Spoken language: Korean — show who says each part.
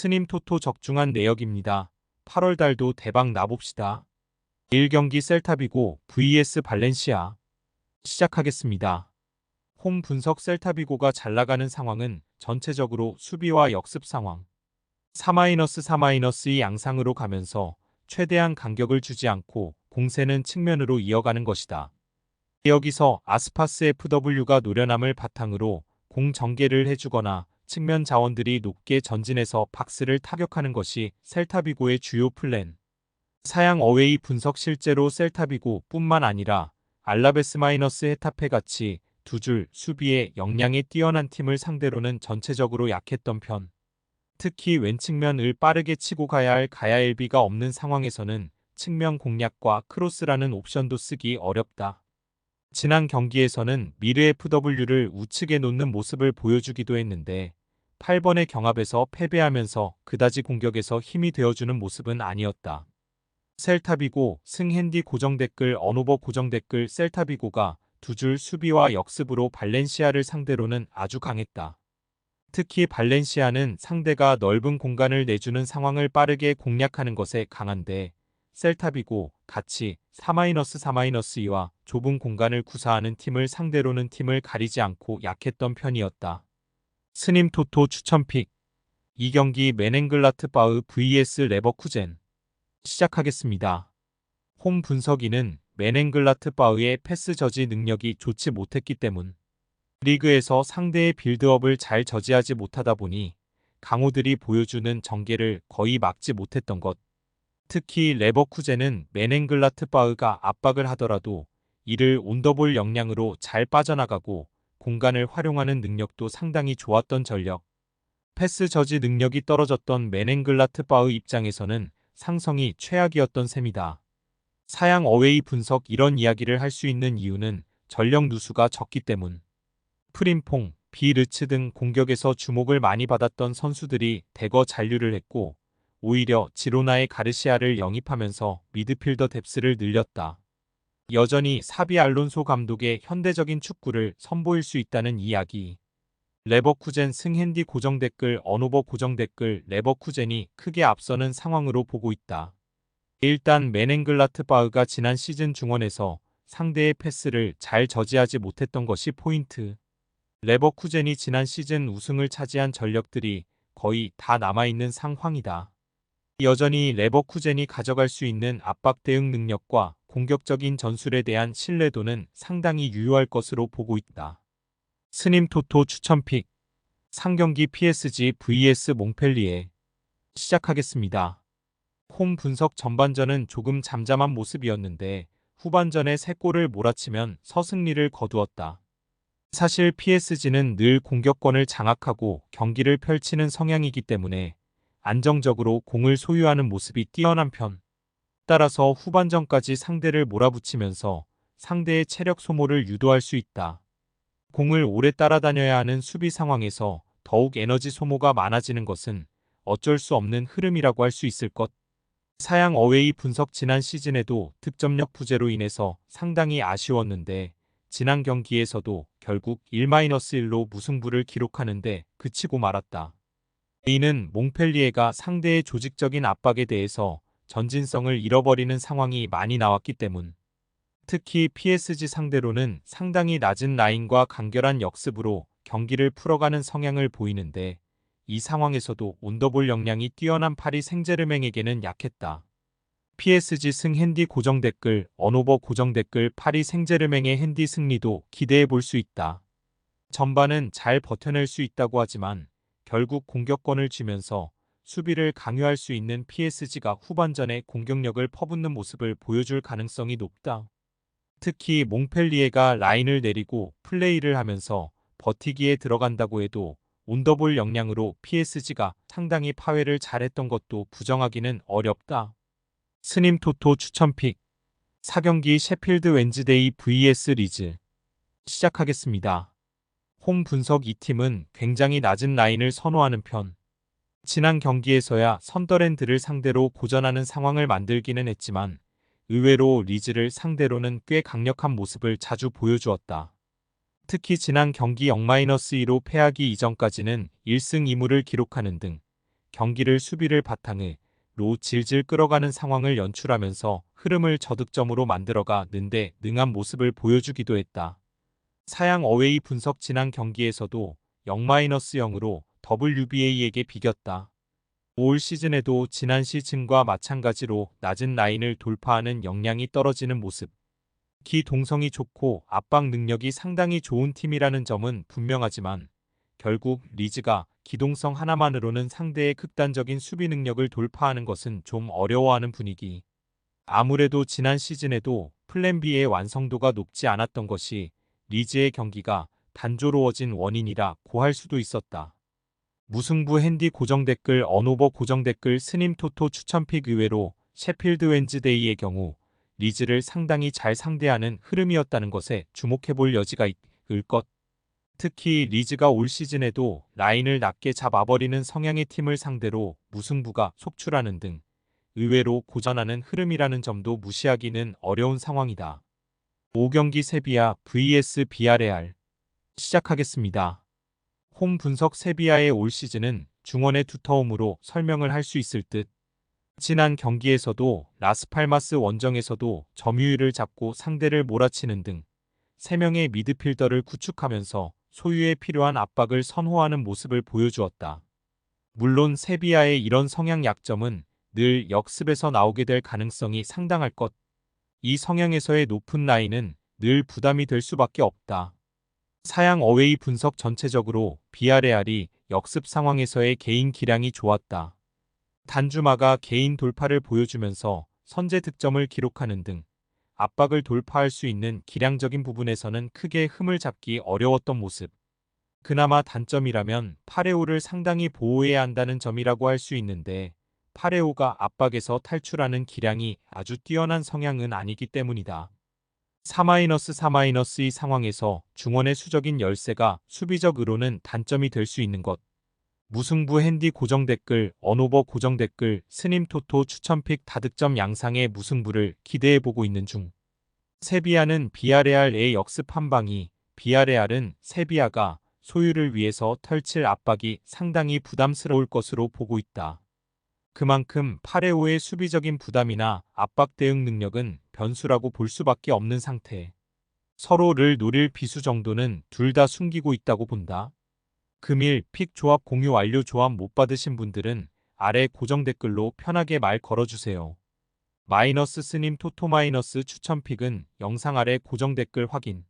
Speaker 1: 스님 토토 적중한 내역입니다. 8월 달도 대박 나봅시다. 1경기 셀타비고 vs 발렌시아. 시작하겠습니다. 홈 분석 셀타비고가 잘 나가는 상황은 전체적으로 수비와 역습 상황. 4-4-2 양상으로 가면서 최대한 간격을 주지 않고 공세는 측면으로 이어가는 것이다. 여기서 아스파스 FW가 노련함을 바탕으로 공 전개를 해주거나 측면 자원들이 높게 전진해서 박스를 타격하는 것이 셀타비고의 주요 플랜. 사양 어웨이 분석 실제로 셀타비고 뿐만 아니라 알라베스-헤타페 같이 두 줄 수비에 역량이 뛰어난 팀을 상대로는 전체적으로 약했던 편. 특히 왼측면을 빠르게 치고 가야 할 가야엘비가 없는 상황에서는 측면 공략과 크로스라는 옵션도 쓰기 어렵다. 지난 경기에서는 미르 FW를 우측에 놓는 모습을 보여주기도 했는데 8번의 경합에서 패배하면서 그다지 공격에서 힘이 되어주는 모습은 아니었다. 셀타비고 승핸디 고정댓글 언오버 고정댓글 셀타비고가 두 줄 수비와 역습으로 발렌시아를 상대로는 아주 강했다. 특히 발렌시아는 상대가 넓은 공간을 내주는 상황을 빠르게 공략하는 것에 강한데 셀타비고 같이 4-4-2와 좁은 공간을 구사하는 팀을 상대로는 팀을 가리지 않고 약했던 편이었다. 스님 토토 추천픽 2경기 메넨글라트바흐 vs 레버쿠젠. 시작하겠습니다. 홈 분석인은 메넨글라트바흐의 패스 저지 능력이 좋지 못했기 때문 리그에서 상대의 빌드업을 잘 저지하지 못하다 보니 강호들이 보여주는 전개를 거의 막지 못했던 것. 특히 레버쿠젠은 메넨글라트바흐가 압박을 하더라도 이를 온더볼 역량으로 잘 빠져나가고 공간을 활용하는 능력도 상당히 좋았던 전력. 패스 저지 능력이 떨어졌던 메넨글라트바흐 입장에서는 상성이 최악이었던 셈이다. 사양 어웨이 분석 이런 이야기를 할 수 있는 이유는 전력 누수가 적기 때문. 프림퐁, 비르츠 등 공격에서 주목을 많이 받았던 선수들이 대거 잔류를 했고 오히려 지로나의 가르시아를 영입하면서 미드필더 뎁스를 늘렸다. 여전히 사비 알론소 감독의 현대적인 축구를 선보일 수 있다는 이야기. 레버쿠젠 승핸디 고정댓글 언오버 고정댓글 레버쿠젠이 크게 앞서는 상황으로 보고 있다. 일단 메넨글라트바흐가 지난 시즌 중원에서 상대의 패스를 잘 저지하지 못했던 것이 포인트. 레버쿠젠이 지난 시즌 우승을 차지한 전력들이 거의 다 남아있는 상황이다. 여전히 레버쿠젠이 가져갈 수 있는 압박 대응 능력과 공격적인 전술에 대한 신뢰도는 상당히 유효할 것으로 보고 있다. 스님 토토 추천픽 상경기 PSG vs 몽펠리에. 시작하겠습니다. 홈 분석 전반전은 조금 잠잠한 모습이었는데 후반전에 3골을 몰아치면 서승리를 거두었다. 사실 PSG는 늘 공격권을 장악하고 경기를 펼치는 성향이기 때문에 안정적으로 공을 소유하는 모습이 뛰어난 편. 따라서 후반전까지 상대를 몰아붙이면서 상대의 체력 소모를 유도할 수 있다. 공을 오래 따라다녀야 하는 수비 상황에서 더욱 에너지 소모가 많아지는 것은 어쩔 수 없는 흐름이라고 할 수 있을 것. 사양 어웨이 분석 지난 시즌에도 득점력 부재로 인해서 상당히 아쉬웠는데 지난 경기에서도 결국 1-1로 무승부를 기록하는데 그치고 말았다. 이는 몽펠리에가 상대의 조직적인 압박에 대해서 전진성을 잃어버리는 상황이 많이 나왔기 때문. 특히 PSG 상대로는 상당히 낮은 라인과 간결한 역습으로 경기를 풀어가는 성향을 보이는데 이 상황에서도 온더볼 역량이 뛰어난 파리 생제르맹에게는 약했다. PSG 승 핸디 고정댓글 언오버 고정댓글 파리 생제르맹의 핸디 승리도 기대해 볼 수 있다. 전반은 잘 버텨낼 수 있다고 하지만 결국 공격권을 쥐면서 수비를 강요할 수 있는 PSG가 후반전에 공격력을 퍼붓는 모습을 보여줄 가능성이 높다. 특히 몽펠리에가 라인을 내리고 플레이를 하면서 버티기에 들어간다고 해도 온더볼 역량으로 PSG가 상당히 파괴를 잘했던 것도 부정하기는 어렵다. 스님 토토 추천픽 4경기 셰필드 웬즈데이 vs 리즈. 시작하겠습니다. 홈 분석 이 팀은 굉장히 낮은 라인을 선호하는 편. 지난 경기에서야 선더랜드를 상대로 고전하는 상황을 만들기는 했지만 의외로 리즈를 상대로는 꽤 강력한 모습을 자주 보여주었다. 특히 지난 경기 0-2로 패하기 이전까지는 1승 2무를 기록하는 등 경기를 수비를 바탕으로 질질 끌어가는 상황을 연출하면서 흐름을 저득점으로 만들어가 는데 능한 모습을 보여주기도 했다. 사양 어웨이 분석 지난 경기에서도 0-0으로 WBA에게 비겼다. 올 시즌에도 지난 시즌과 마찬가지로 낮은 라인을 돌파하는 역량이 떨어지는 모습. 기 동성이 좋고 압박 능력이 상당히 좋은 팀이라는 점은 분명하지만 결국 리즈가 기동성 하나만으로는 상대의 극단적인 수비 능력을 돌파하는 것은 좀 어려워하는 분위기. 아무래도 지난 시즌에도 플랜 B의 완성도가 높지 않았던 것이 리즈의 경기가 단조로워진 원인이라고 할 수도 있었다. 무승부 핸디 고정 댓글 언오버 고정 댓글 스님 토토 추천픽 의외로 셰필드 웬즈데이의 경우 리즈를 상당히 잘 상대하는 흐름이었다는 것에 주목해볼 여지가 있을 것. 특히 리즈가 올 시즌에도 라인을 낮게 잡아버리는 성향의 팀을 상대로 무승부가 속출하는 등 의외로 고전하는 흐름이라는 점도 무시하기는 어려운 상황이다. 5경기 세비야 vs 비아레알 시작하겠습니다. 홈 분석 세비야의 올 시즌은 중원의 두터움으로 설명을 할 수 있을 듯. 지난 경기에서도 라스팔마스 원정에서도 점유율을 잡고 상대를 몰아치는 등 3명의 미드필더를 구축하면서 소유에 필요한 압박을 선호하는 모습을 보여주었다. 물론 세비야의 이런 성향 약점은 늘 역습에서 나오게 될 가능성이 상당할 것. 이 성향에서의 높은 라인은 늘 부담이 될 수밖에 없다. 사양 어웨이 분석 전체적으로 비아레알이 역습 상황에서의 개인 기량이 좋았다. 단주마가 개인 돌파를 보여주면서 선제 득점을 기록하는 등 압박을 돌파할 수 있는 기량적인 부분에서는 크게 흠을 잡기 어려웠던 모습. 그나마 단점이라면 파레오를 상당히 보호해야 한다는 점이라고 할 수 있는데 파레오가 압박에서 탈출하는 기량이 아주 뛰어난 성향은 아니기 때문이다. 4-4-2 상황에서 중원의 수적인 열세가 수비적으로는 단점이 될 수 있는 것. 무승부 핸디 고정 댓글 언오버 고정 댓글 스님 토토 추천픽 다득점 양상의 무승부를 기대해보고 있는 중. 세비야는 비아레알의 역습 한방이 비아레알은 세비야가 소유를 위해서 펼칠 압박이 상당히 부담스러울 것으로 보고 있다. 그만큼 파레오의 수비적인 부담이나 압박 대응 능력은 변수라고 볼 수밖에 없는 상태. 서로를 노릴 비수 정도는 둘 다 숨기고 있다고 본다. 금일 픽 조합 공유 완료. 조합 못 받으신 분들은 아래 고정 댓글로 편하게 말 걸어주세요. 마이너스 스님 토토 마이너스 추천 픽은 영상 아래 고정 댓글 확인.